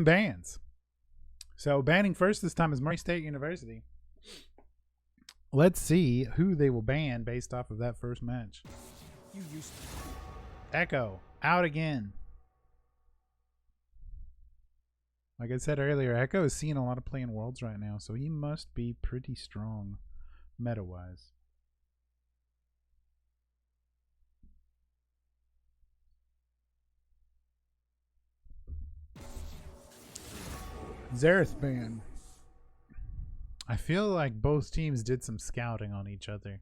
bans. So banning first this time is Murray State University. Let's see who they will ban based off of that first match. Echo out again. Like I said earlier, Echo is seeing a lot of play in Worlds right now, so he must be pretty strong meta-wise. Xerath ban. I feel like both teams did some scouting on each other.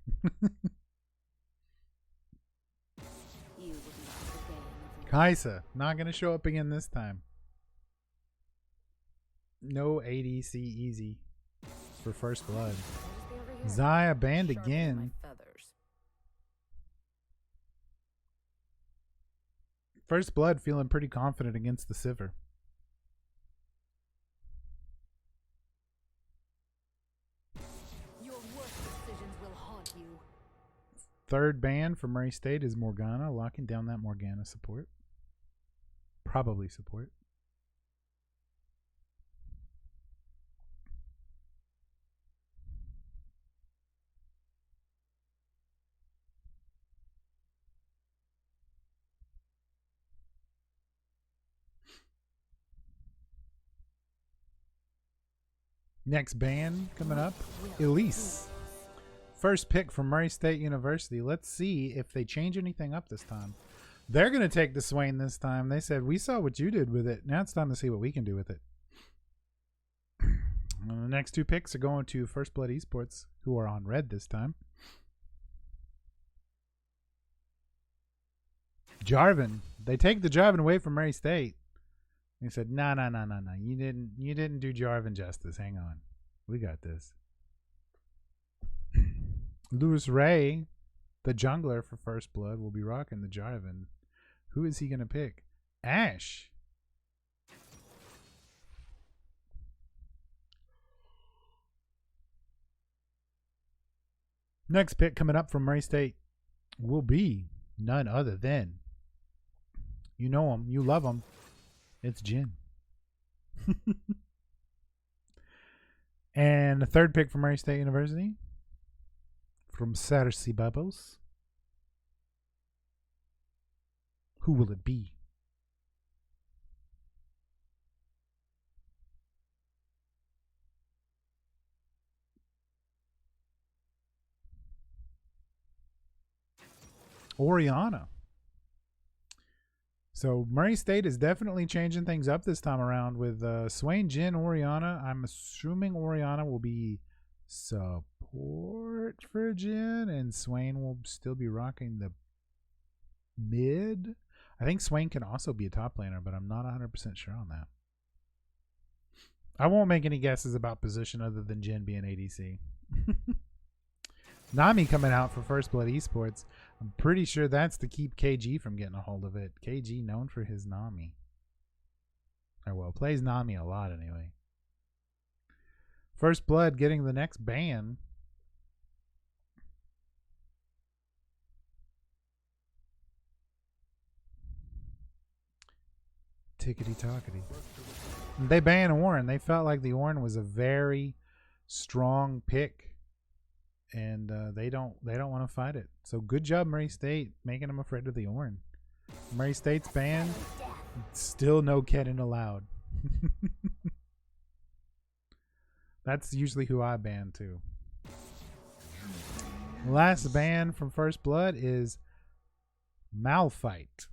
Kaisa, not going to show up again this time. No ADC easy for First Blood. Xayah banned again. First Blood feeling pretty confident against the Sivir. Third ban for Murray State is Morgana, locking down that Morgana support. Probably support. Next ban coming up, Elise. First pick from Murray State University. Let's see if they change anything up this time. They're going to take the Swain this time. They said, we saw what you did with it. Now it's time to see what we can do with it. The next two picks are going to First Blood Esports, who are on red this time. Jarvan. They take the Jarvan away from Murray State. They said, no. You didn't do Jarvan justice. Hang on. We got this. Lewis Ray, the jungler for First Blood, will be rocking the Jarvan. Who is he going to pick? Ashe. Next pick coming up from Murray State will be none other than, you know him, you love him, it's Jhin. And the third pick from Murray State University, from Cersei Bubbles. Who will it be? Orianna. So Murray State is definitely changing things up this time around with Swain, Jhin, Orianna. I'm assuming Orianna will be support for Jhin, and Swain will still be rocking the mid. I think Swain can also be a top laner, but I'm not 100% sure on that. I won't make any guesses about position other than Jhin being ADC. Nami coming out for First Blood Esports. I'm pretty sure that's to keep KG from getting a hold of it. KG known for his Nami. Or well, plays Nami a lot anyway. First Blood getting the next ban. Tickety-tockety. They banned Ornn. They felt like the Ornn was a very strong pick. And they don't want to fight it. So good job, Murray State, making them afraid of the Ornn. Murray State's banned. Still no Kennen allowed. That's usually who I ban too. Last ban from First Blood is Malphite.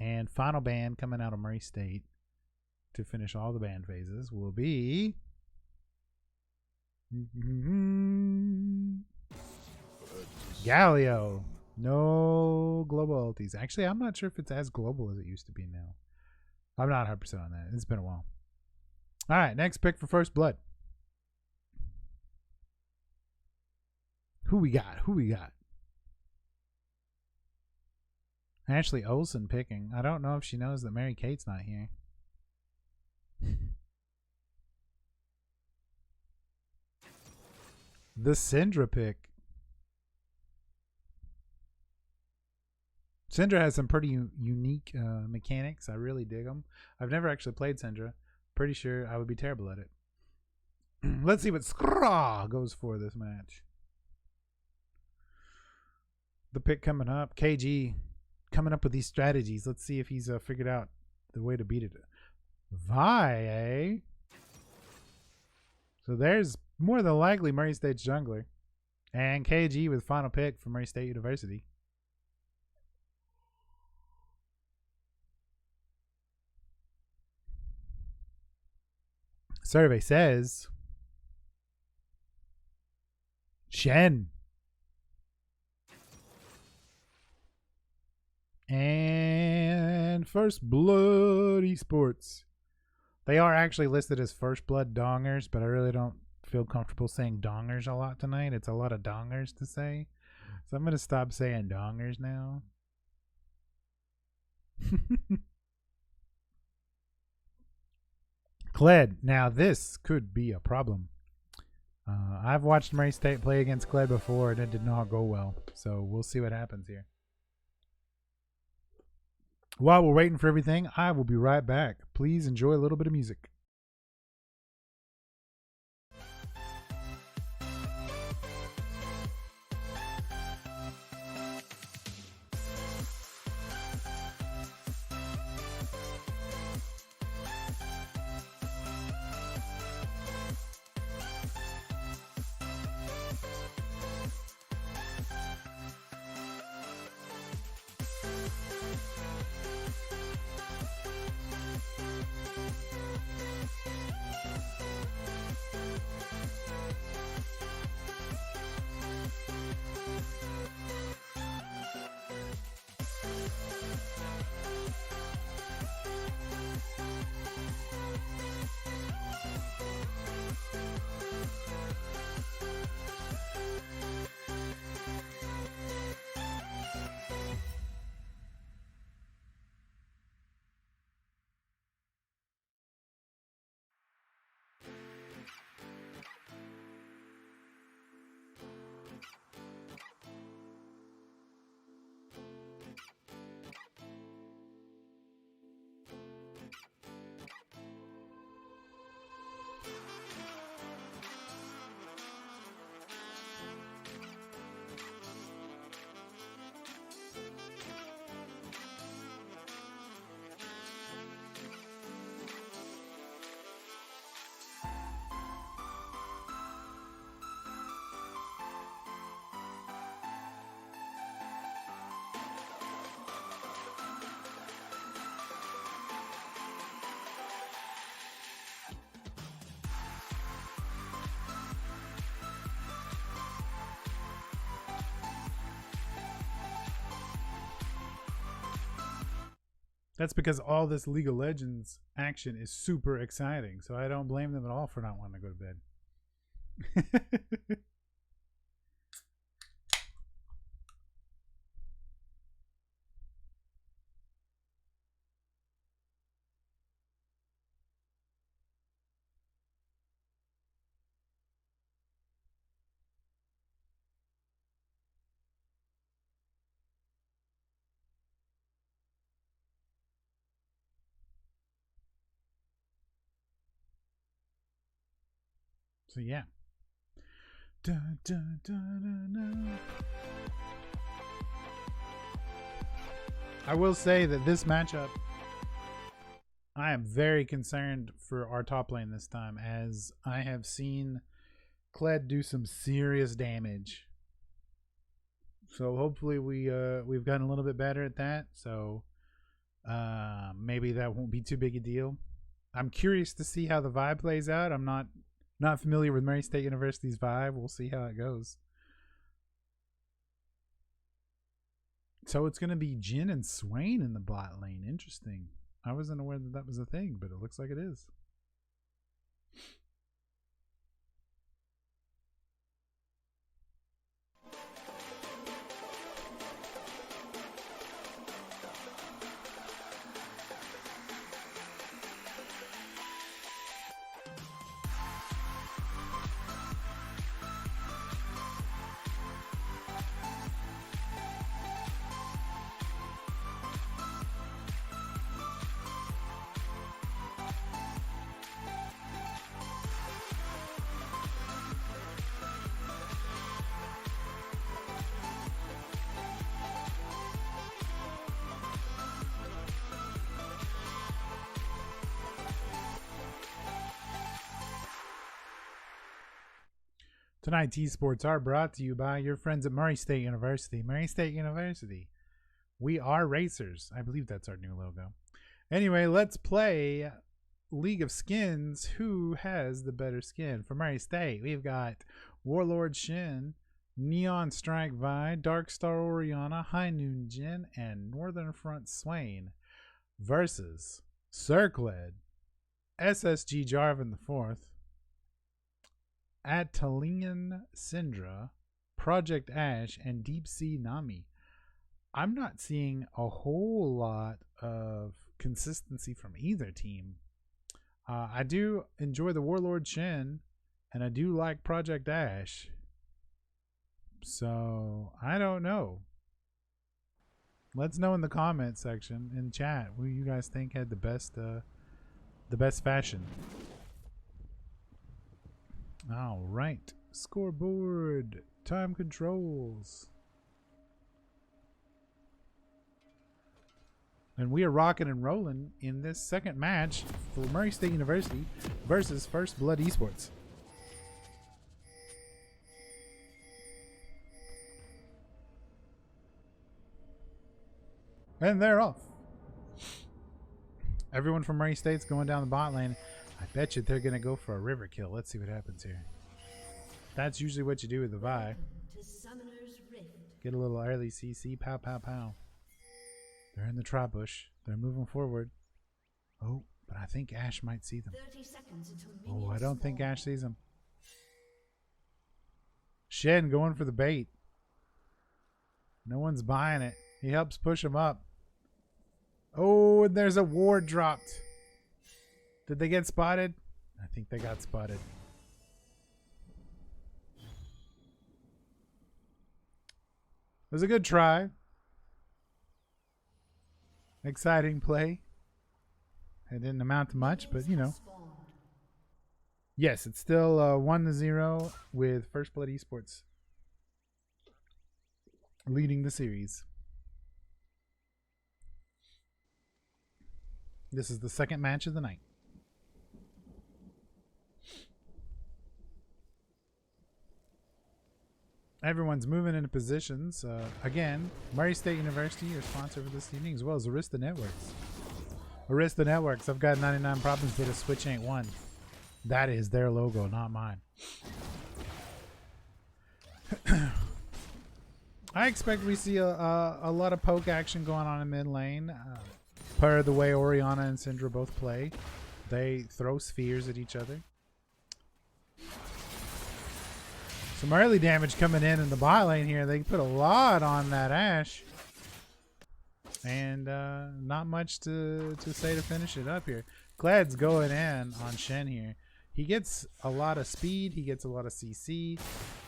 And final ban coming out of Murray State to finish all the ban phases will be Galio. No global ultis. Actually, I'm not sure if it's as global as it used to be now. I'm not 100% on that. It's been a while. All right, next pick for First Blood. Who we got? Ashley Olsen picking. I don't know if she knows that Mary Kate's not here. The Syndra pick. Syndra has some pretty unique mechanics. I really dig them. I've never actually played Syndra. Pretty sure I would be terrible at it. Let's see what Skra goes for this match. The pick coming up. KG coming up with these strategies. Let's see if he's figured out the way to beat it. Vi, eh? So there's more than likely Murray State's jungler. And KG with final pick for Murray State University. Survey says Shen. And First Blood Esports. They are actually listed as First Blood Dongers, but I really don't feel comfortable saying dongers a lot tonight. It's a lot of dongers to say. So I'm going to stop saying dongers now. Kled. Now this could be a problem. I've watched Murray State play against Kled before and it did not go well. So we'll see what happens here. While we're waiting for everything, I will be right back. Please enjoy a little bit of music. That's because all this League of Legends action is super exciting. So I don't blame them at all for not wanting to go to bed. So yeah. Dun, dun, dun, dun, dun. I will say that this matchup, I am very concerned for our top lane this time, as I have seen Kled do some serious damage. So hopefully we've gotten a little bit better at that. So maybe that won't be too big a deal. I'm curious to see how the vibe plays out. I'm not familiar with Murray State University's vibe. We'll see how it goes. So it's going to be Jin and Swain in the bot lane. Interesting. I wasn't aware that was a thing, but it looks like it is. Tonight's esports are brought to you by your friends at Murray State University. Murray State University. We are racers. I believe that's our new logo. Anyway, let's play League of Skins. Who has the better skin? For Murray State, we've got Warlord Shin, Neon Strike Vi, Darkstar Oriana, High Noon Jin, and Northern Front Swain versus Circled, SSG Jarvan IV, Atalian Syndra, Project Ash, and Deep Sea Nami. I'm not seeing a whole lot of consistency from either team. I do enjoy the Warlord Shin, and I do like Project Ash. So, I don't know. Let's know in the comment section in chat who you guys think had the best fashion. All right, scoreboard, time controls. And we are rocking and rolling in this second match for Murray State University versus First Blood Esports. And they're off. Everyone from Murray State's going down the bot lane. I bet you they're going to go for a river kill. Let's see what happens here. That's usually what you do with the Vi. Get a little early CC. Pow, pow, pow. They're in the trap bush. They're moving forward. Oh, but I think Ash might see them. Oh, I don't think Ash sees them. Shen going for the bait. No one's buying it. He helps push him up. Oh, and there's a ward dropped. Did they get spotted? I think they got spotted. It was a good try. Exciting play. It didn't amount to much, but you know. Yes, it's still 1-0 with First Blood Esports leading the series. This is the second match of the night. Everyone's moving into positions. Again, Murray State University, your sponsor for this evening, as well as Arista Networks. Arista Networks, I've got 99 problems, but a switch ain't one. That is their logo, not mine. I expect we see a lot of poke action going on in mid lane. Per the way Oriana and Syndra both play, they throw spheres at each other. Some early damage coming in the bot lane here. They put a lot on that Ash. And not much to say to finish it up here. Cled's going in on Shen here. He gets a lot of speed. He gets a lot of CC.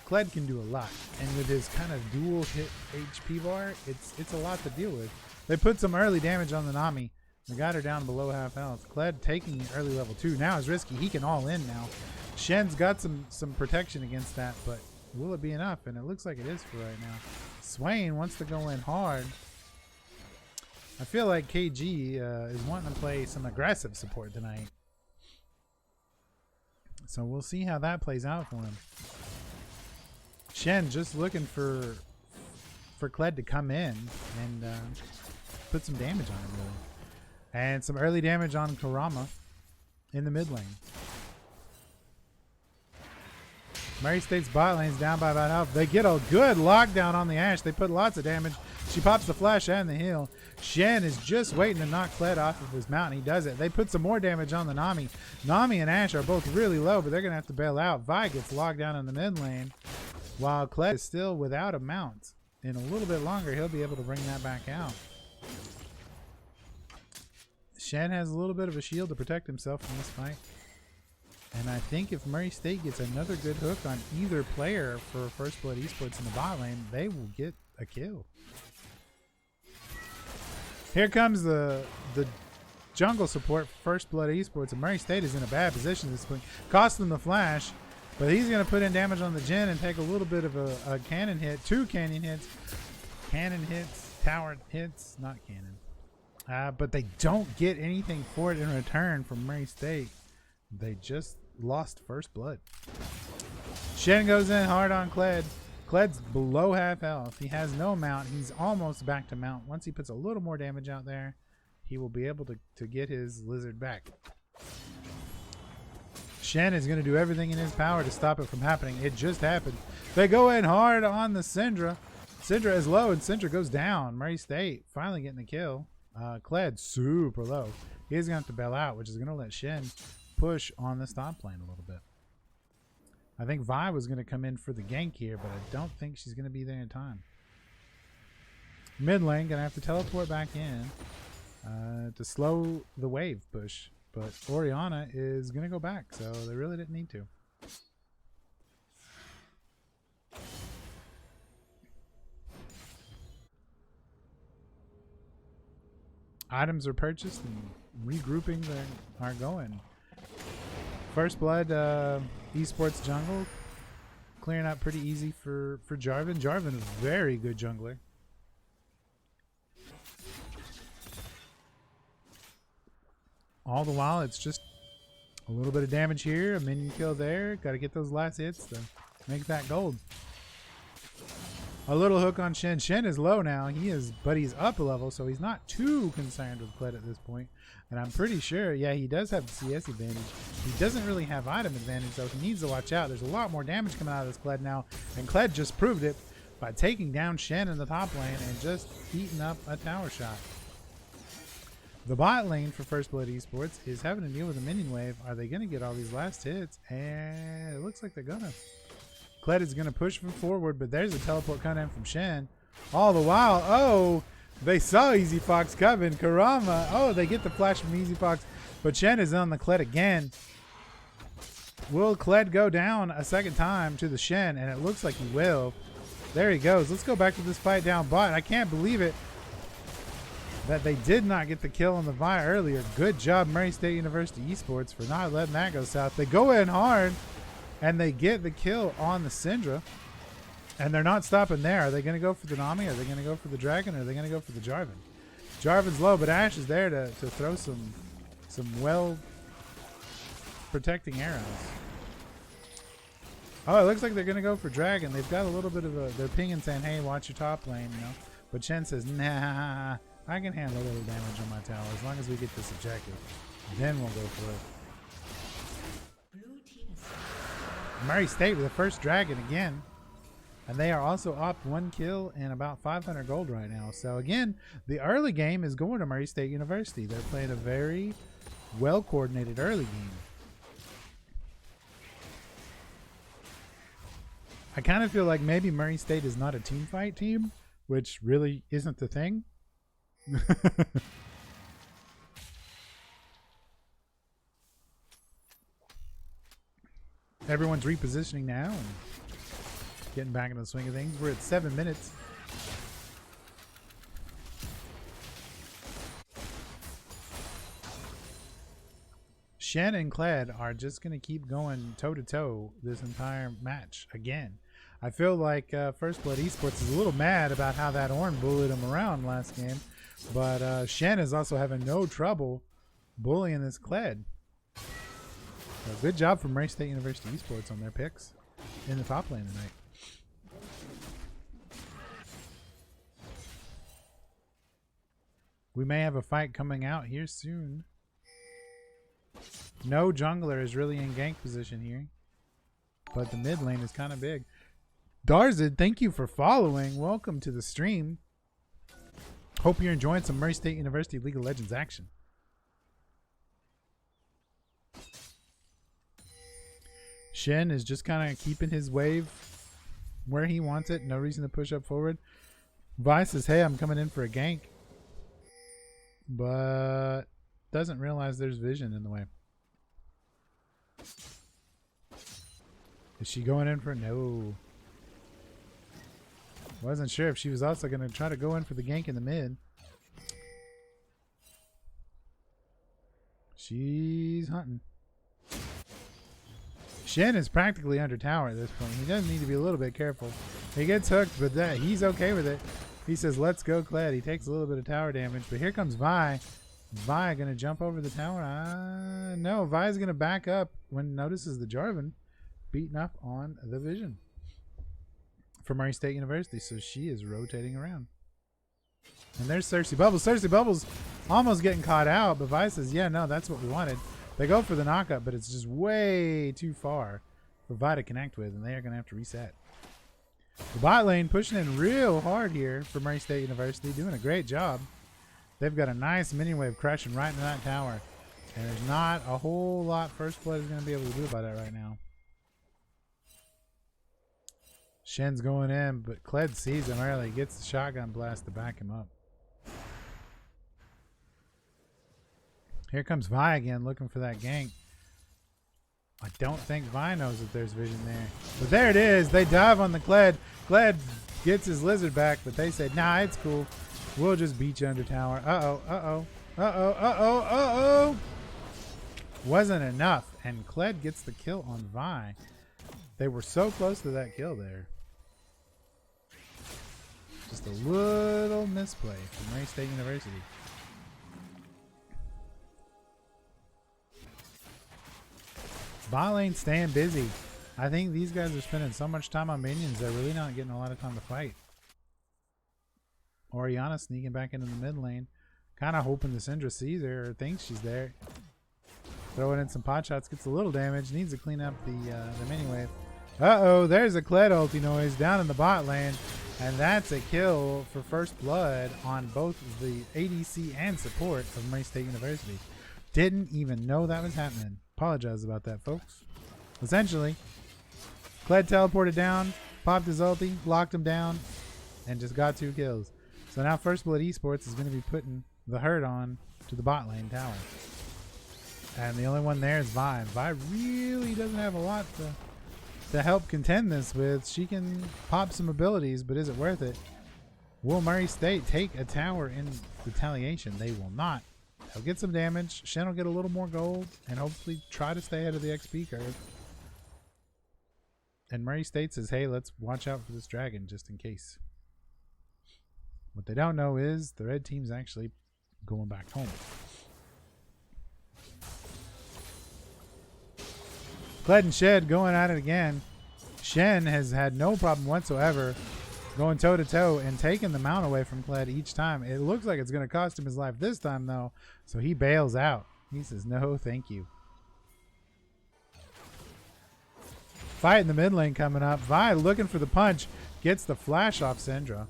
Cled can do a lot. And with his kind of dual hit HP bar, it's a lot to deal with. They put some early damage on the Nami. They got her down below half health. Cled taking early level 2. Now is risky. He can all in now. Shen's got some protection against that, but will it be enough? And it looks like it is for right now. Swain wants to go in hard. I feel like KG is wanting to play some aggressive support tonight. So we'll see how that plays out for him. Shen just looking for Cled to come in and put some damage on him, really. And some early damage on Karama in the mid lane. Murray State's bot lane's down by about half. They get a good lockdown on the Ash. They put lots of damage. She pops the flash and the heal. Shen is just waiting to knock Cled off of his mount. He does it. They put some more damage on the Nami. Nami and Ash are both really low, but they're going to have to bail out. Vi gets locked down in the mid lane, while Cled is still without a mount. In a little bit longer, he'll be able to bring that back out. Shen has a little bit of a shield to protect himself from this fight. And I think if Murray State gets another good hook on either player for First Blood Esports in the bot lane, they will get a kill. Here comes the jungle support for First Blood Esports, and Murray State is in a bad position at this point. Cost them the flash, but he's going to put in damage on the Jhin and take a little bit of a cannon hit. 2 cannon hits. Cannon hits. Tower hits. Not cannon. But they don't get anything for it in return from Murray State. They just lost First Blood. Shen goes in hard on Kled. Kled's below half health. He has no mount. He's almost back to mount. Once he puts a little more damage out there, he will be able to get his lizard back. Shen is going to do everything in his power to stop it from happening. It just happened. They go in hard on the Syndra. Syndra is low and Syndra goes down. Murray State finally getting the kill. Kled super low. He's going to have to bail out, which is going to let Shen push on the top lane a little bit. I think Vi was going to come in for the gank here, but I don't think she's going to be there in time. Mid lane going to have to teleport back in to slow the wave push. But Orianna is going to go back, so they really didn't need to. Items are purchased and regrouping are going. First Blood Esports jungle clearing up pretty easy for Jarvan. Jarvan is a very good jungler. All the while, it's just a little bit of damage here, a minion kill there. Got to get those last hits to make that gold. A little hook on Shen. Shen is low now. But he's up a level, so he's not too concerned with Kled at this point. And I'm pretty sure, yeah, he does have the CS advantage. He doesn't really have item advantage, so he needs to watch out. There's a lot more damage coming out of this Kled now, and Kled just proved it by taking down Shen in the top lane and just eating up a tower shot. The bot lane for First Blood Esports is having to deal with a minion wave. Are they going to get all these last hits? And it looks like they're going to. Kled is going to push them forward, but there's a teleport coming in from Shen. All the while, oh, they saw Easy Fox coming. Karama, oh, they get the flash from Easy Fox, but Shen is on the Kled again. Will Kled go down a second time to the Shen? And it looks like he will. There he goes. Let's go back to this fight down bot. I can't believe it that they did not get the kill on the Vi earlier. Good job, Murray State University Esports, for not letting that go south. They go in hard, and they get the kill on the Syndra. And they're not stopping there. Are they going to go for the Nami? Are they going to go for the Dragon? Or are they going to go for the Jarvan? Jarvan's low, but Ashe is there to throw some well-protecting arrows. Oh, it looks like they're going to go for Dragon. They've got a little bit of a... They're pinging saying, hey, watch your top lane, you know. But Shen says, nah, I can handle a little damage on my tower as long as we get this objective. Then we'll go for it. Murray State with the first Dragon again. And they are also up 1 kill and about 500 gold right now. So again, the early game is going to Murray State University. They're playing a very well-coordinated early game. I kind of feel like maybe Murray State is not a team fight team, which really isn't the thing. Everyone's repositioning now and getting back into the swing of things. We're at 7 minutes. Shen and Kled are just going to keep going toe-to-toe this entire match again. I feel like First Blood Esports is a little mad about how that Ornn bullied him around last game. But Shen is also having no trouble bullying this Kled. So good job from Murray State University Esports on their picks in the top lane tonight. We may have a fight coming out here soon. No jungler is really in gank position here. But the mid lane is kind of big. Darzid, thank you for following. Welcome to the stream. Hope you're enjoying some Murray State University League of Legends action. Shen is just kind of keeping his wave where he wants it. No reason to push up forward. Vi says, hey, I'm coming in for a gank. But doesn't realize there's vision in the way. Is she going in for... No. Wasn't sure if she was also going to try to go in for the gank in the mid. She's hunting. Shen is practically under tower at this point. He does need to be a little bit careful. He gets hooked, but he's okay with it. He says, let's go, Kled. He takes a little bit of tower damage, but here comes Vi. Vi going to jump over the tower. No, Vi's going to back up when notices the Jarvan. beating up on the Vision from Murray State University. So she is rotating around. And there's Cersei Bubbles. Cersei Bubbles almost getting caught out, but Vi says, yeah, no, that's what we wanted. They go for the knockup, but it's just way too far for Vi to connect with, and they are going to have to reset. The bot lane pushing in real hard here for Murray State University, doing a great job. They've got a nice mini wave crashing right into that tower, and there's not a whole lot First Blood is going to be able to do about it right now. Shen's going in, but Kled sees him early, gets the shotgun blast to back him up. Here comes Vi again, looking for that gank. I don't think Vi knows that there's vision there. But there it is. They dive on the Kled. Kled gets his lizard back, but they say, nah, it's cool. We'll just beat you under tower. Uh-oh, uh-oh, uh-oh, uh-oh, uh-oh. Wasn't enough. And Kled gets the kill on Vi. They were so close to that kill there. Just a little misplay from Murray State University. Bot lane staying busy. I think these guys are spending so much time on minions, they're really not getting a lot of time to fight. Orianna sneaking back into the mid lane. Kind of hoping the Syndra sees her or thinks she's there. Throwing in some pot shots, gets a little damage. Needs to clean up the mini wave. Uh-oh, there's a Kled ulti noise down in the bot lane. And that's a kill for First Blood on both the ADC and support of Murray State University. Didn't even know that was happening. Apologize about that, folks. Essentially, Kled teleported down, popped his ulti, locked him down, and just got 2 kills. So now First Blood Esports is going to be putting the hurt on to the bot lane tower. And the only one there is Vi. Vi really doesn't have a lot to help contend this with. She can pop some abilities, but is it worth it? Will Murray State take a tower in retaliation? They will not. They'll get some damage. Shen will get a little more gold and hopefully try to stay ahead of the XP curve. And Murray State says, hey, let's watch out for this dragon just in case. What they don't know is the red team's actually going back home. Kled and Shed going at it again. Shen has had no problem whatsoever going toe-to-toe and taking the mount away from Kled each time. It looks like it's going to cost him his life this time, though, so he bails out. He says, no, thank you. Fight in the mid lane coming up. Vi looking for the punch. Gets the flash off Syndra.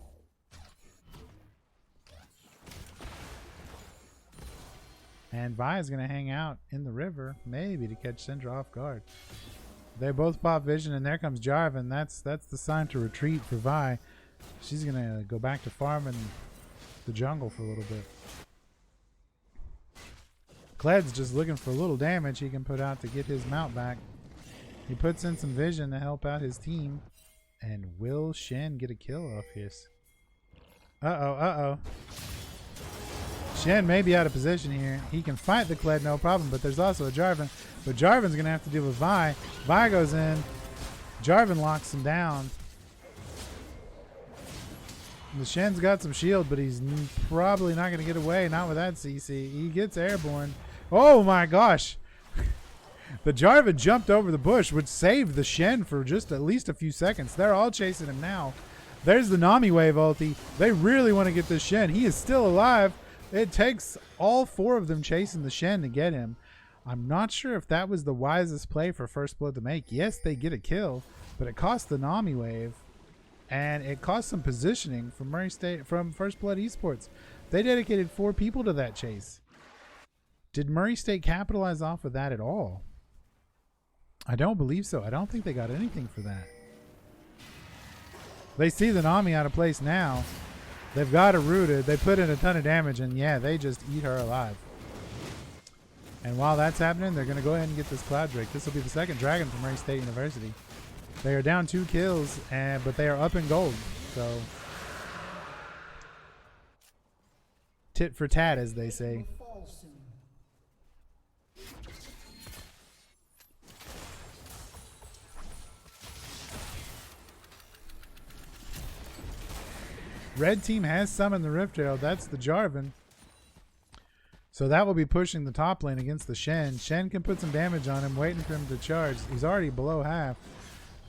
And Vi is going to hang out in the river, maybe to catch Syndra off guard. They both pop vision, and there comes Jarvan. That's the sign to retreat for Vi. She's going to go back to farming the jungle for a little bit. Kled's just looking for a little damage he can put out to get his mount back. He puts in some vision to help out his team. And will Shen get a kill off his? Uh-oh, uh-oh. Shen may be out of position here. He can fight the Kled, no problem, but there's also a Jarvan. But Jarvan's going to have to deal with Vi. Vi goes in. Jarvan locks him down. The Shen's got some shield, but he's probably not going to get away. Not with that CC. He gets airborne. Oh my gosh. The Jarvan jumped over the bush, which saved the Shen for just at least a few seconds. They're all chasing him now. There's the Nami wave ulti. They really want to get this Shen. He is still alive. It takes all 4 of them chasing the Shen to get him. I'm not sure if that was the wisest play for First Blood to make. Yes, they get a kill, but it cost the Nami wave. And it cost some positioning from First Blood Esports. They dedicated 4 people to that chase. Did Murray State capitalize off of that at all? I don't believe so. I don't think they got anything for that. They see the Nami out of place now. They've got her rooted. They put in a ton of damage, and yeah, they just eat her alive. And while that's happening, they're going to go ahead and get this Cloud Drake. This will be the 2nd dragon from Murray State University. They are down 2 kills, but they are up in gold. So, tit for tat, as they say. Red team has summoned the Rift Herald. That's the Jarvan. So that will be pushing the top lane against the Shen. Shen can put some damage on him, waiting for him to charge. He's already below half.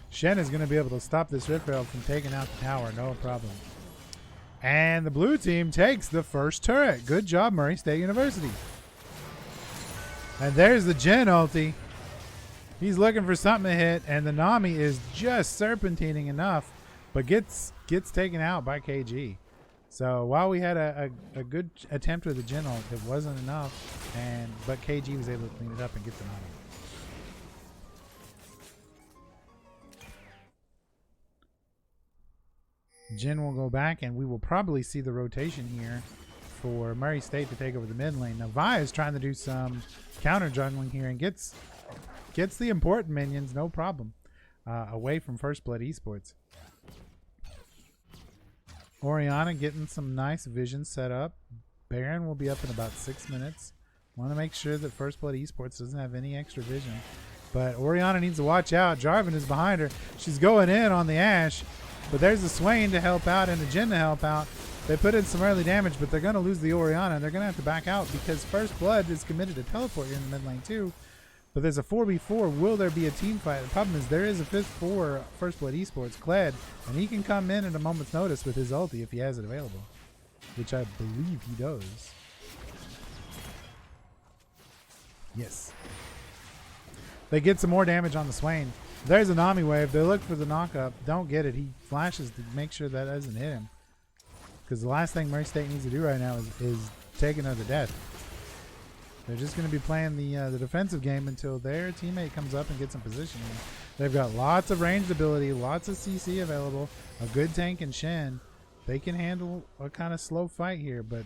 Shen is going to be able to stop this Rift Herald from taking out the tower, no problem. And the blue team takes the first turret. Good job, Murray State University. And there's the Jhin ulti. He's looking for something to hit, and the Nami is just serpentining enough, but gets taken out by KG. So while we had a good attempt with the Jhin ult, it wasn't enough, but KG was able to clean it up and get the Nami. Jhin will go back, and we will probably see the rotation here for Murray State to take over the mid lane. Now Vi is trying to do some counter jungling here and gets the important minions, no problem, away from First Blood Esports. Orianna getting some nice vision set up. Baron will be up in about 6 minutes. Want to make sure that First Blood Esports doesn't have any extra vision. But Orianna needs to watch out. Jarvan is behind her. She's going in on the Ashe. But there's the Swain to help out and the Jhin to help out. They put in some early damage, but they're going to lose the Orianna. They're going to have to back out because First Blood is committed to teleport here in the mid lane too. But there's a 4v4. Will there be a team fight? The problem is there is a 5th for First Blood Esports, Kled, and he can come in at a moment's notice with his ulti if he has it available, which I believe he does. Yes. They get some more damage on the Swain. There's a Nami wave. They look for the knockup. Don't get it. He flashes to make sure that doesn't hit him. Because the last thing Murray State needs to do right now is take another death. They're just going to be playing the defensive game until their teammate comes up and gets in position. They've got lots of ranged ability, lots of CC available, a good tank in Shen. They can handle a kind of slow fight here, but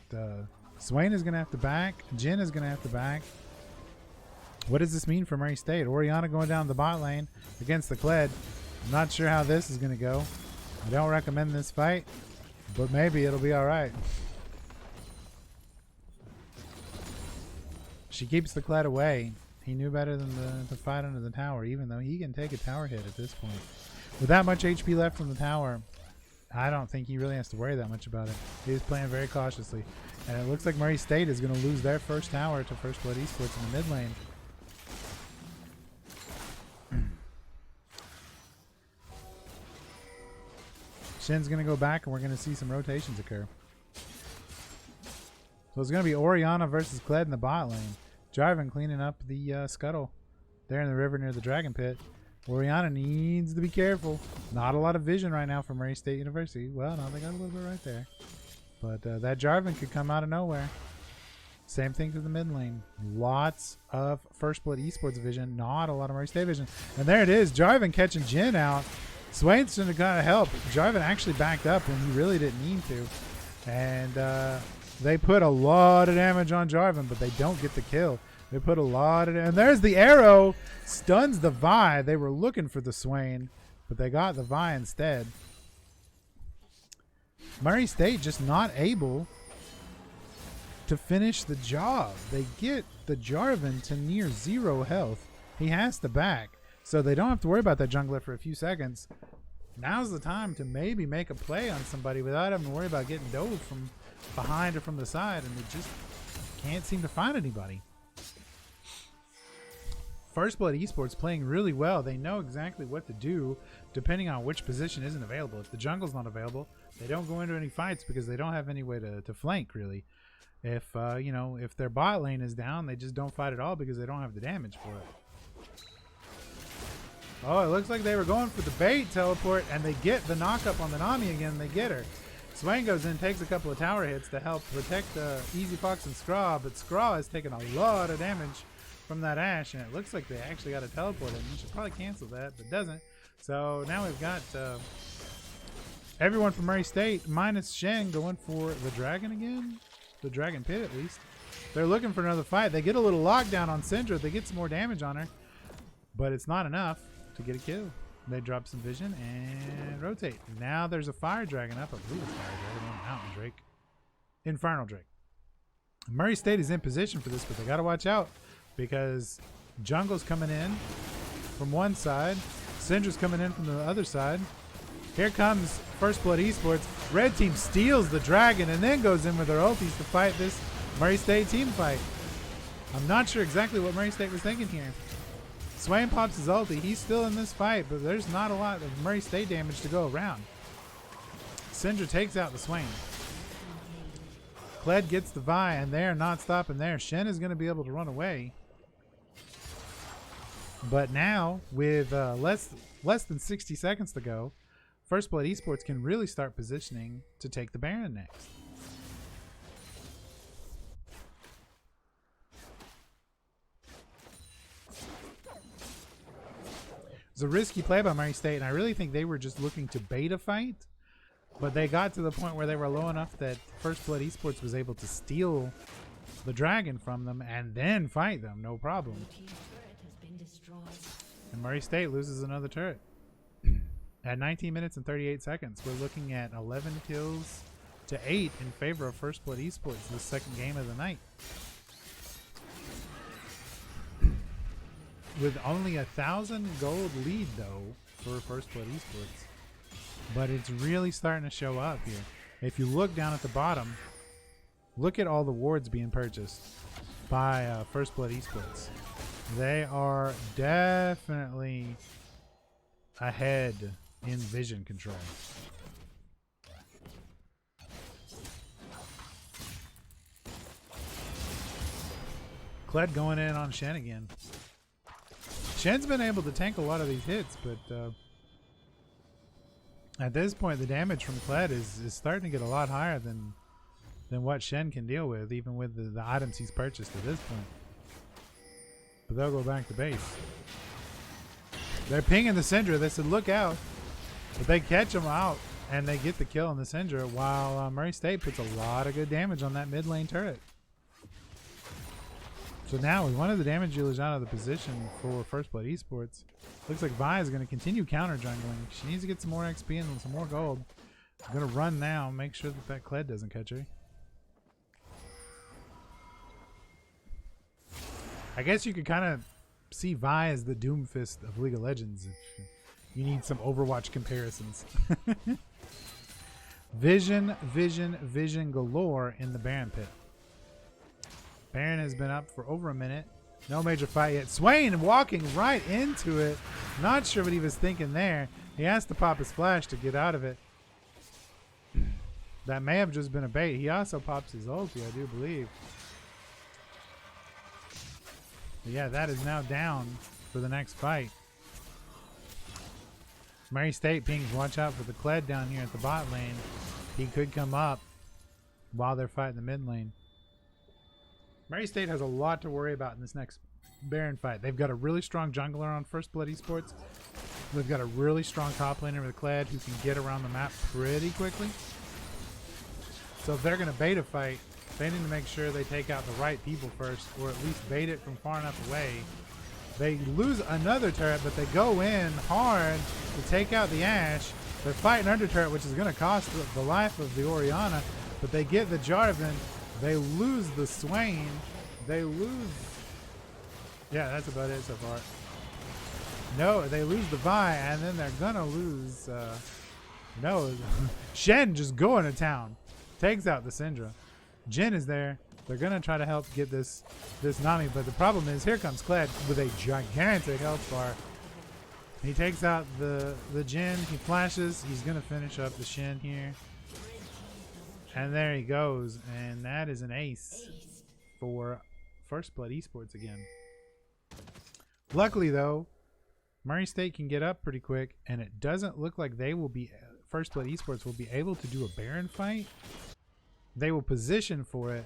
Swain is going to have to back. Jhin is going to have to back. What does this mean for Murray State? Orianna going down the bot lane against the Kled. I'm not sure how this is going to go. I don't recommend this fight, but maybe it'll be all right. She keeps the Kled away. He knew better than to fight under the tower, even though he can take a tower hit at this point. With that much HP left from the tower, I don't think he really has to worry that much about it. He's playing very cautiously. And it looks like Murray State is going to lose their first tower to First Blood Esports in the mid lane. Shen's going to go back, and we're going to see some rotations occur. So it's going to be Orianna versus Kled in the bot lane. Jarvan cleaning up the scuttle there in the river near the Dragon Pit. Orianna needs to be careful. Not a lot of vision right now from Murray State University. Well, no, they got a little bit right there. But that Jarvan could come out of nowhere. Same thing to the mid lane. Lots of First Blood Esports vision. Not a lot of Murray State vision. And there it is. Jarvan catching Jhin out. Swain's going to gotta help. Jarvan actually backed up when he really didn't need to. And they put a lot of damage on Jarvan, but they don't get the kill. They put a lot of damage. And there's the arrow. Stuns the Vi. They were looking for the Swain, but they got the Vi instead. Murray State just not able to finish the job. They get the Jarvan to near 0 health. He has to back. So they don't have to worry about that jungler for a few seconds. Now's the time to maybe make a play on somebody without having to worry about getting dove from behind or from the side, and they just can't seem to find anybody. First Blood Esports playing really well. They know exactly what to do depending on which position isn't available. If the jungle's not available, they don't go into any fights because they don't have any way to flank, really. If you know, if their bot lane is down, they just don't fight at all because they don't have the damage for it. Oh, it looks like they were going for the bait teleport, and they get the knockup on the Nami again. They get her. Swain goes in, takes a couple of tower hits to help protect Easy Fox and Scraw, but Scraw has taken a lot of damage from that Ashe, and it looks like they actually got a teleport in. You should probably cancel that, but doesn't. So now we've got everyone from Murray State minus Shen going for the Dragon again. The Dragon Pit, at least. They're looking for another fight. They get a little lockdown on Syndra. They get some more damage on her, but it's not enough to get a kill. They drop some vision and rotate. Now there's a Fire Dragon up. I believe it's Fire Dragon and Mountain Drake. Infernal Drake. Murray State is in position for this, but they got to watch out because Jungle's coming in from one side. Syndra's coming in from the other side. Here comes First Blood Esports. Red team steals the dragon and then goes in with their ultis to fight this Murray State team fight. I'm not sure exactly what Murray State was thinking here. Swain pops his ulti. He's still in this fight, but there's not a lot of Murray State damage to go around. Syndra takes out the Swain. Kled gets the Vi, and they're not stopping there. Shen is going to be able to run away. But now, with less than 60 seconds to go, First Blood Esports can really start positioning to take the Baron next. It was a risky play by Murray State, and I really think they were just looking to bait a fight. But they got to the point where they were low enough that First Blood Esports was able to steal the dragon from them and then fight them, no problem. And Murray State loses another turret. At 19 minutes and 38 seconds, we're looking at 11 kills to 8 in favor of First Blood Esports, the second game of the night. With only 1,000 gold lead, though, for First Blood Esports. But it's really starting to show up here. If you look down at the bottom, look at all the wards being purchased by First Blood Esports. They are definitely ahead in vision control. Kled going in on Shen again. Shen's been able to tank a lot of these hits, but at this point the damage from Kled is starting to get a lot higher than what Shen can deal with, even with the items he's purchased at this point. But they'll go back to base. They're pinging the Syndra. They said, look out. But they catch him out, and they get the kill on the Syndra, while Murray State puts a lot of good damage on that mid lane turret. So now, with one of the damage dealers out of the position for First Blood Esports, looks like Vi is going to continue counter jungling. She needs to get some more XP and some more gold. I'm going to run now, make sure that Kled doesn't catch her. I guess you could kind of see Vi as the Doomfist of League of Legends if you need some Overwatch comparisons. Vision, vision, vision galore in the Baron pit. Baron has been up for over a minute. No major fight yet. Swain walking right into it. Not sure what he was thinking there. He has to pop his flash to get out of it. That may have just been a bait. He also pops his ulti, I do believe. But yeah, that is now down for the next fight. Murray State pings, watch out for the Kled down here at the bot lane. He could come up while they're fighting the mid lane. Murray State has a lot to worry about in this next Baron fight. They've got a really strong jungler on First Blood Esports. They've got a really strong top laner with Kled who can get around the map pretty quickly. So if they're going to bait a fight, they need to make sure they take out the right people first, or at least bait it from far enough away. They lose another turret, but they go in hard to take out the Ashe. They're fighting under turret, which is going to cost the life of the Orianna, but they get the Jarvan. They lose the Swain. They lose... Yeah, that's about it so far. No, they lose the Vi, and then they're going to lose... No, Shen just going to town. Takes out the Syndra. Jhin is there. They're going to try to help get this Nami, but the problem is here comes Kled with a gigantic health bar. He takes out the Jhin. He flashes. He's going to finish up the Shen here. And there he goes. And that is an ace for First Blood Esports again. Luckily, though, Murray State can get up pretty quick, and it doesn't look like they will be... First Blood Esports will be able to do a Baron fight. They will position for it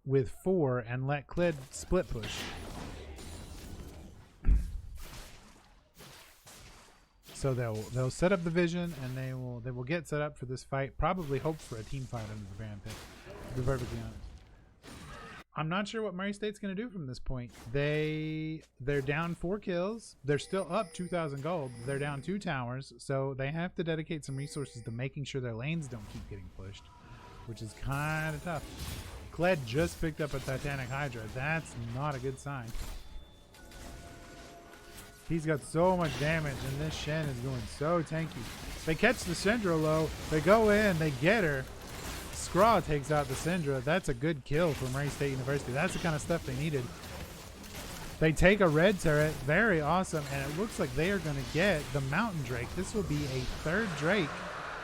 with 4 and let Kled split push. So they'll set up the vision, and they will get set up for this fight. Probably hope for a team fight under the Baron pit, to be perfectly honest. I'm not sure what Murray State's going to do from this point. They're down 4 kills. They're still up 2,000 gold. They're down 2 towers, so they have to dedicate some resources to making sure their lanes don't keep getting pushed, which is kind of tough. Kled just picked up a Titanic Hydra. That's not a good sign. He's got so much damage, and this Shen is going so tanky. They catch the Syndra low. They go in. They get her. Scraw takes out the Syndra. That's a good kill for Murray State University. That's the kind of stuff they needed. They take a red turret. Very awesome. And it looks like they are going to get the Mountain Drake. This will be a third Drake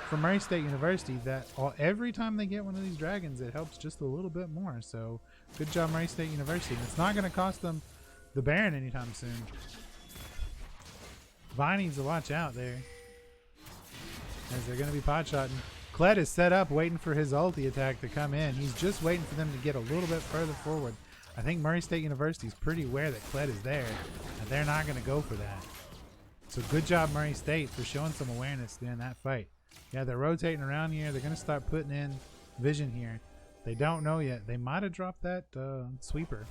for Murray State University. That every time they get one of these dragons, it helps just a little bit more. So good job, Murray State University. And it's not going to cost them the Baron anytime soon. Vi needs to watch out there, as they're going to be pot-shotting. Kled is set up waiting for his ulti attack to come in. He's just waiting for them to get a little bit further forward. I think Murray State University is pretty aware that Kled is there, and they're not going to go for that. So good job, Murray State, for showing some awareness during that fight. Yeah, they're rotating around here. They're going to start putting in vision here. They don't know yet. They might have dropped that sweeper.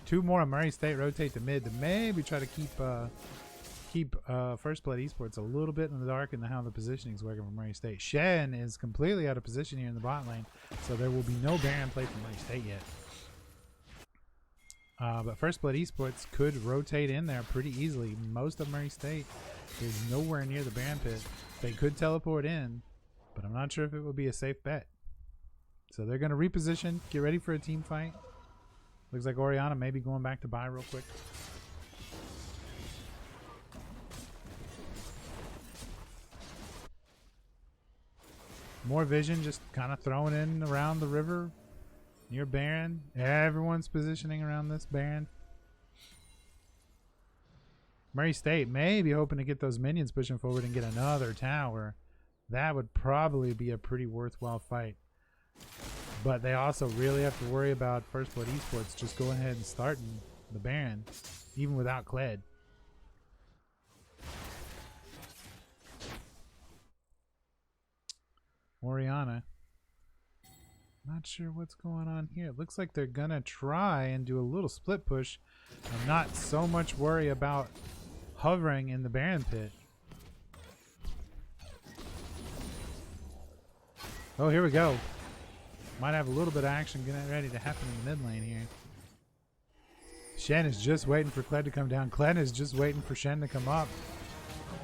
2 more. Murray State rotate to mid to maybe try to keep First Blood Esports a little bit in the dark in how the positioning is working for Murray State. Shen is completely out of position here in the bot lane, so there will be no Baron play from Murray State yet. But First Blood Esports could rotate in there pretty easily. Most of Murray State is nowhere near the Baron pit. They could teleport in, but I'm not sure if it would be a safe bet. So they're going to reposition, get ready for a team fight. Looks like Orianna may be going back to buy real quick. More vision, just kind of throwing in around the river near Baron. Everyone's positioning around this Baron. Murray State may be hoping to get those minions pushing forward and get another tower. That would probably be a pretty worthwhile fight. But they also really have to worry about First Blood Esports just going ahead and starting the Baron, even without Kled. Orianna. Not sure what's going on here. It looks like they're going to try and do a little split push and not so much worry about hovering in the Baron pit. Oh, here we go. Might have a little bit of action getting ready to happen in the mid lane here. Shen is just waiting for Kled to come down. Kled is just waiting for Shen to come up.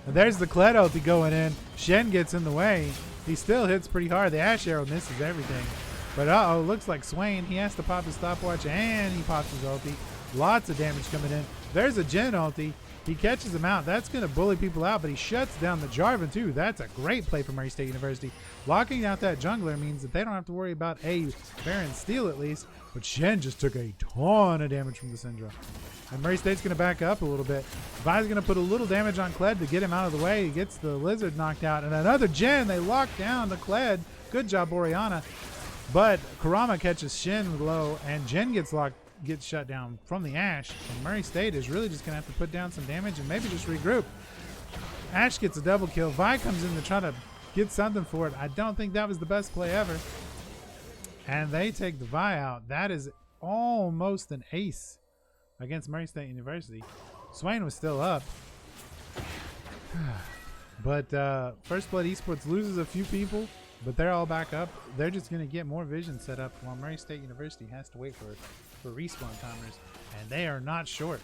And there's the Kled ulti going in. Shen gets in the way. He still hits pretty hard. The Ash Arrow misses everything. But uh-oh, looks like Swain. He has to pop his stopwatch and he pops his ulti. Lots of damage coming in. There's a Jhin ulti. He catches him out. That's going to bully people out, but he shuts down the Jarvan too. That's a great play from Murray State University. Locking out that jungler means that they don't have to worry about a Baron steal at least. But Shen just took a ton of damage from the Syndra. And Murray State's going to back up a little bit. Vi's going to put a little damage on Kled to get him out of the way. He gets the Lizard knocked out. And another Jhin. They lock down the Kled. Good job, Orianna. But Kurama catches Shen low, and Jhin gets shut down from the Ashe. And Murray State is really just going to have to put down some damage and maybe just regroup. Ashe gets a double kill. Vi comes in to try to get something for it. I don't think that was the best play ever. And they take the Vi out. That is almost an ace against Murray State University. Swain was still up. But First Blood Esports loses a few people, but they're all back up. They're just going to get more vision set up while Murray State University has to wait for respawn timers. And they are not short.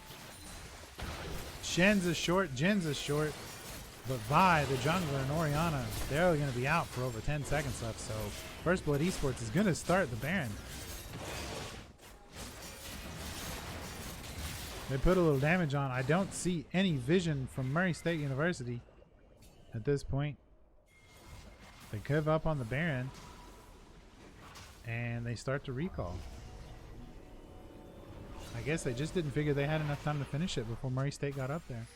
Shen's is short, Jin's is short. But Vi, the jungler, and Orianna, they're going to be out for over 10 seconds left. So First Blood Esports is going to start the Baron. They put a little damage on. I don't see any vision from Murray State University at this point. They give up on the Baron. And they start to recall. I guess they just didn't figure they had enough time to finish it before Murray State got up there.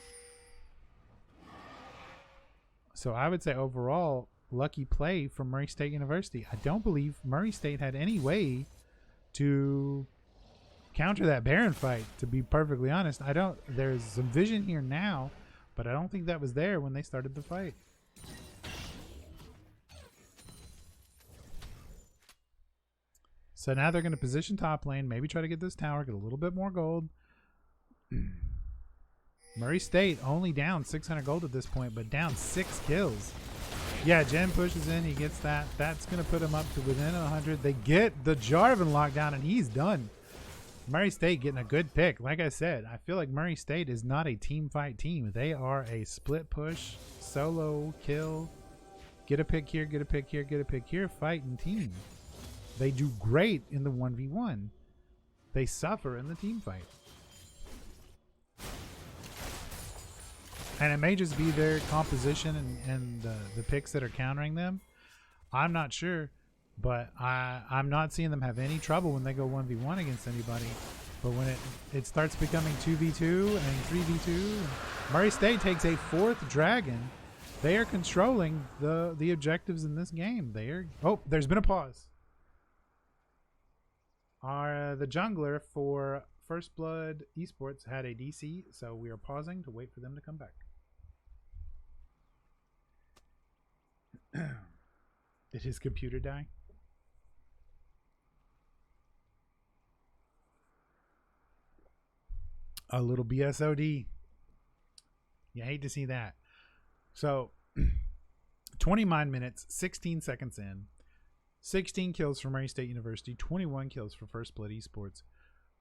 So I would say overall, lucky play from Murray State University. I don't believe Murray State had any way to counter that Baron fight, to be perfectly honest. There's some vision here now, but I don't think that was there when they started the fight. So now they're going to position top lane, maybe try to get this tower, get a little bit more gold. Murray State only down 600 gold at this point, but down 6 kills. Yeah, Jhin pushes in, he gets that. That's going to put him up to within 100. They get the Jarvan lockdown, and he's done. Murray State getting a good pick. Like I said, I feel like Murray State is not a team fight team. They are a split push, solo kill Get a pick here, get a pick here, get a pick here. Fighting team. They do great in the 1v1. They suffer in the team fight. And it may just be their composition and the picks that are countering them. I'm not sure, but I'm not seeing them have any trouble when they go 1v1 against anybody. But when it starts becoming 2v2 and 3v2, Murray State takes a 4th dragon. They are controlling the objectives in this game. Oh, there's been a pause. The jungler for First Blood Esports had a DC, so we are pausing to wait for them to come back. Did his computer die? A little BSOD. You hate to see that. So, 29 minutes, 16 seconds in. 16 kills for Murray State University, 21 kills for First Blood Esports.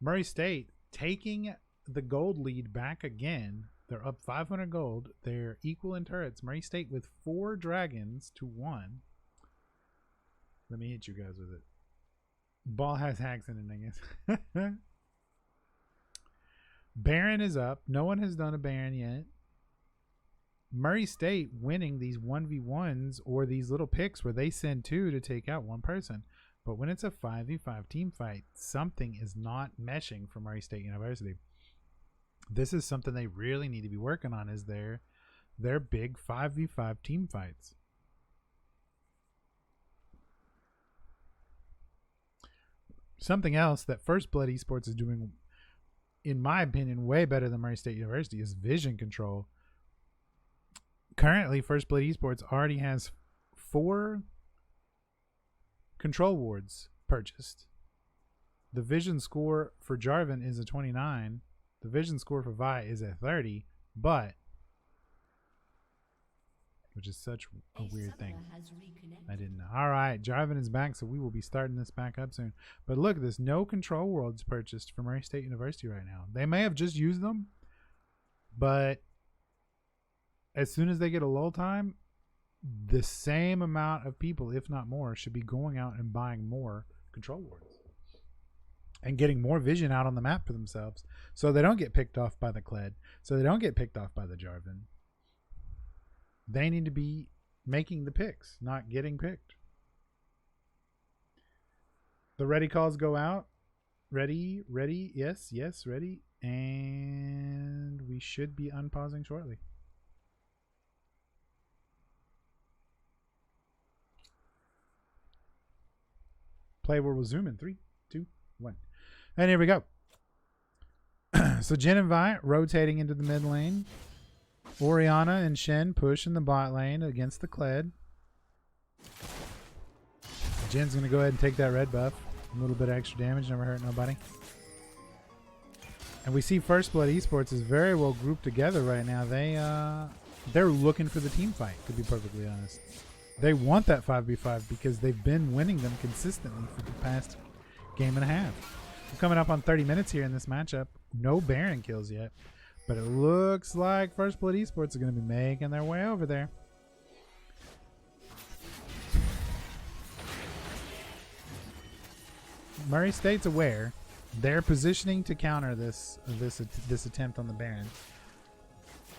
Murray State taking the gold lead back again. They're up 500 gold. They're equal in turrets. Murray State with 4 dragons to 1. Let me hit you guys with it. Ball has hacks in it, I guess. Baron is up. No one has done a Baron yet. Murray State winning these 1v1s or these little picks where they send 2 to take out 1 person. But when it's a 5v5 team fight, something is not meshing for Murray State University. This is something they really need to be working on, is their big 5v5 team fights. Something else that First Blood Esports is doing, in my opinion, way better than Murray State University is vision control. Currently, First Blood Esports already has 4 control wards purchased. The vision score for Jarvan is a 29. The vision score for Vi is a 30, but, which is such a weird thing. I didn't know. All right, Jarvan is back, so we will be starting this back up soon. But look at this. No control wards purchased for Murray State University right now. They may have just used them, but as soon as they get a lull time, the same amount of people, if not more, should be going out and buying more control wards and getting more vision out on the map for themselves, so they don't get picked off by the Kled, so they don't get picked off by the Jarvan. They need to be making the picks, not getting picked. The ready calls go out. Ready, ready, yes, yes, ready. And we should be unpausing shortly. Play where we'll zoom in 3, 2, 1. And here we go. So Jin and Vi rotating into the mid lane. Orianna and Shen push in the bot lane against the Kled. Jin's going to go ahead and take that red buff. A little bit of extra damage, never hurt nobody. And we see First Blood Esports is very well grouped together right now. They're looking for the team fight, to be perfectly honest. They want that 5v5 because they've been winning them consistently for the past game and a half. We're coming up on 30 minutes here in this matchup. No Baron kills yet, but it looks like First Blood Esports are going to be making their way over there. Murray State's aware. They're positioning to counter this attempt on the Baron.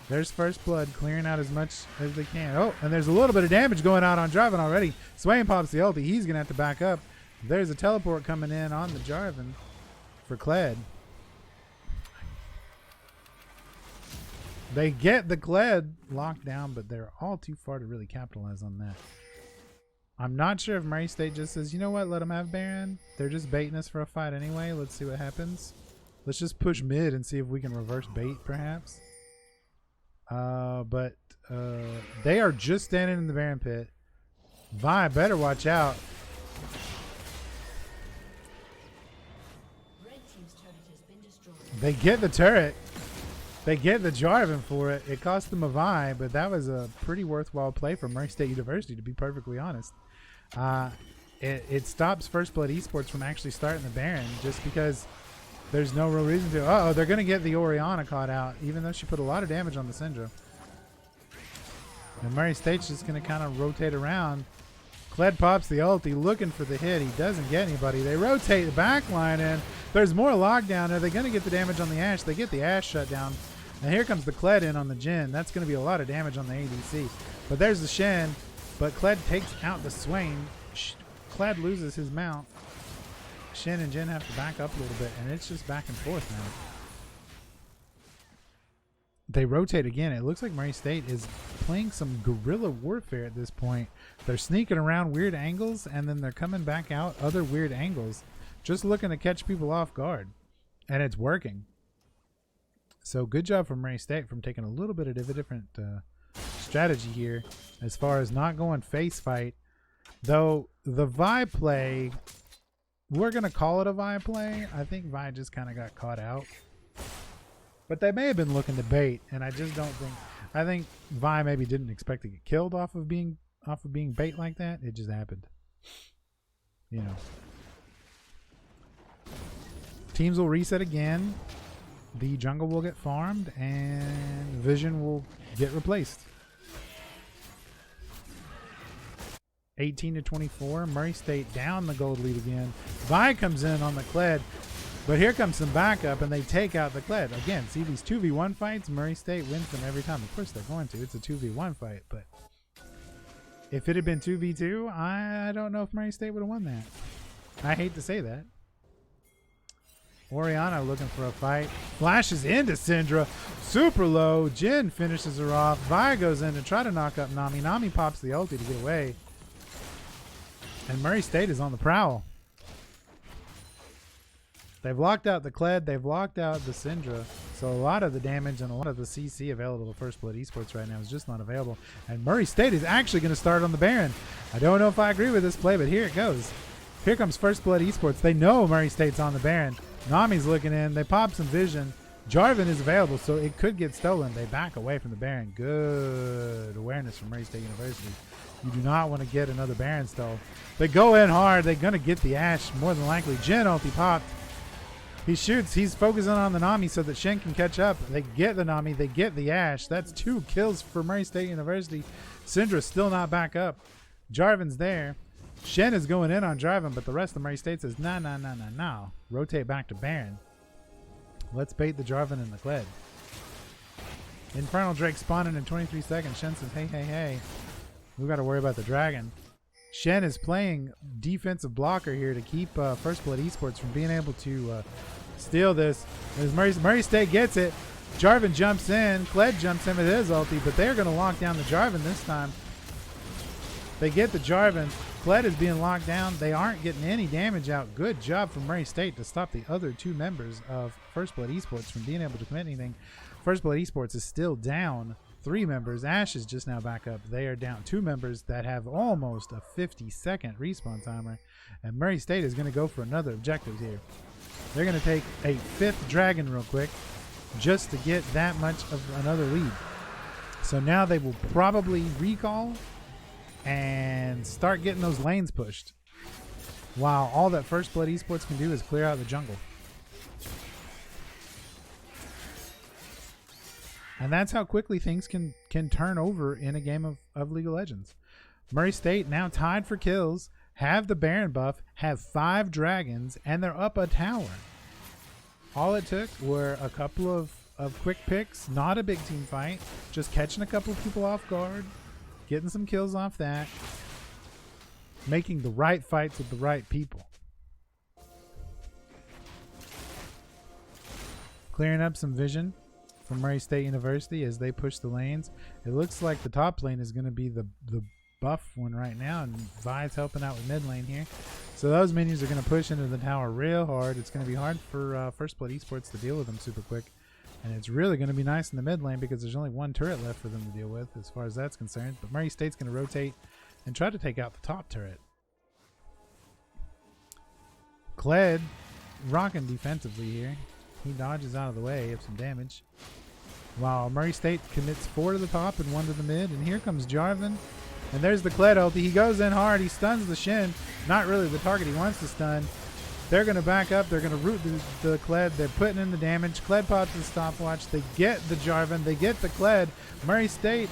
There's First Blood clearing out as much as they can. Oh, and there's a little bit of damage going out on Jarvan already. Swain pops the ulti. He's going to have to back up. There's a teleport coming in on the Jarvan for Kled. They get the Kled locked down, but they're all too far to really capitalize on that. I'm not sure if Murray State just says, you know what, let them have Baron. They're just baiting us for a fight anyway. Let's see what happens. Let's just push mid and see if we can reverse bait, perhaps. But they are just standing in the Baron pit. Vi better watch out. They get the turret. They get the Jarvan for it. It cost them a Vi, but that was a pretty worthwhile play for Murray State University, to be perfectly honest. It stops First Blood Esports from actually starting the Baron just because there's no real reason to. Uh-oh, they're going to get the Orianna caught out, even though she put a lot of damage on the Syndra. And Murray State's just going to kind of rotate around. Kled pops the ulti, looking for the hit. He doesn't get anybody. They rotate the back line in. There's more lockdown. Are they going to get the damage on the Ashe? They get the Ashe shut down. And here comes the Kled in on the Jhin. That's going to be a lot of damage on the ADC. But there's the Shen. But Kled takes out the Swain. Kled loses his mount. Shen and Jhin have to back up a little bit. And it's just back and forth now. They rotate again. It looks like Murray State is playing some guerrilla warfare at this point. They're sneaking around weird angles, and then they're coming back out other weird angles, just looking to catch people off guard. And it's working. So good job from Murray State from taking a little bit of a different strategy here as far as not going face fight. Though the Vi play, we're going to call it a Vi play. I think Vi just kind of got caught out. But they may have been looking to bait, and I just don't think. I think Vi maybe didn't expect to get killed off of being bait like that. It just happened. You know. Teams will reset again. The jungle will get farmed, and Vision will get replaced. 18-24. Murray State down the gold lead again. Vi comes in on the Kled. But here comes some backup, and they take out the Kled. Again, see these 2v1 fights? Murray State wins them every time. Of course they're going to. It's a 2v1 fight, but if it had been 2v2, I don't know if Murray State would have won that. I hate to say that. Orianna looking for a fight. Flashes into Syndra. Super low. Jhin finishes her off. Vi goes in to try to knock up Nami. Nami pops the ulti to get away. And Murray State is on the prowl. They've locked out the Kled. They've locked out the Syndra. So a lot of the damage and a lot of the CC available to First Blood Esports right now is just not available. And Murray State is actually going to start on the Baron. I don't know if I agree with this play, but here it goes. Here comes First Blood Esports. They know Murray State's on the Baron. Nami's looking in. They pop some vision. Jarvan is available, so it could get stolen. They back away from the Baron. Good awareness from Murray State University. You do not want to get another Baron stole. They go in hard. They're going to get the Ashe more than likely. Jhin ulti popped. He shoots. He's focusing on the Nami so that Shen can catch up. They get the Nami. They get the Ashe. That's 2 kills for Murray State University. Syndra's still not back up. Jarvan's there. Shen is going in on Jarvan, but the rest of Murray State says, nah. Rotate back to Baron. Let's bait the Jarvan and the Kled. Infernal Drake spawning in 23 seconds. Shen says, hey. We got to worry about the dragon. Shen is playing defensive blocker here to keep First Blood Esports from being able to steal this. As Murray State gets it, Jarvan jumps in. Kled jumps in with his ulti, but they're going to lock down the Jarvan this time. They get the Jarvan. Kled is being locked down. They aren't getting any damage out. Good job from Murray State to stop the other 2 members of First Blood Esports from being able to commit anything. First Blood Esports is still down 3 members. Ashe is just now back up. They are down 2 members that have almost a 50-second respawn timer. And Murray State is going to go for another objective here. They're going to take a 5th dragon real quick just to get that much of another lead. So now they will probably recall and start getting those lanes pushed, while all that First Blood Esports can do is clear out the jungle. And that's how quickly things can turn over in a game of League of Legends. Murray State now tied for kills, have the Baron buff, have 5 dragons, and they're up a tower. All it took were a couple of quick picks, not a big team fight, just catching a couple of people off guard, getting some kills off that, making the right fights with the right people. Clearing up some vision from Murray State University as they push the lanes. It looks like the top lane is going to be the buff one right now, and Vi's helping out with mid lane here. So those minions are going to push into the tower real hard. It's going to be hard for First Blood Esports to deal with them super quick. And it's really going to be nice in the mid lane because there's only 1 turret left for them to deal with as far as that's concerned. But Murray State's going to rotate and try to take out the top turret. Kled rocking defensively here. He dodges out of the way of some damage, while Murray State commits 4 to the top and 1 to the mid. And here comes Jarvan. And there's the Kled ulti. He goes in hard. He stuns the Shen. Not really the target he wants to stun. They're going to back up. They're going to root the Kled. They're putting in the damage. Kled pops the stopwatch. They get the Jarvan. They get the Kled. Murray State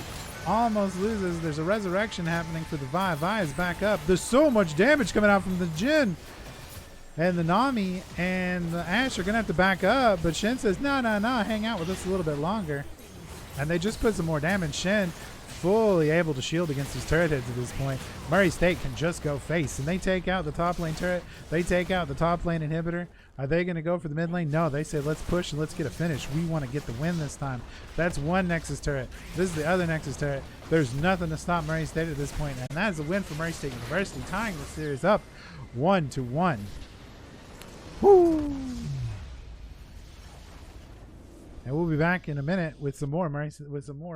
almost loses. There's a resurrection happening for the Vi. Vi is back up. There's so much damage coming out from the Jhin. And the Nami and the Ashe are going to have to back up. But Shen says, no, hang out with us a little bit longer. And they just put some more damage. Shen fully able to shield against his turret heads at this point. Murray State can just go face. And they take out the top lane turret. They take out the top lane inhibitor. Are they going to go for the mid lane? No, they say, let's push and let's get a finish. We want to get the win this time. That's one Nexus turret. This is the other Nexus turret. There's nothing to stop Murray State at this point. And that is a win for Murray State University, tying the series up 1-1. Woo! And we'll be back in a minute with some more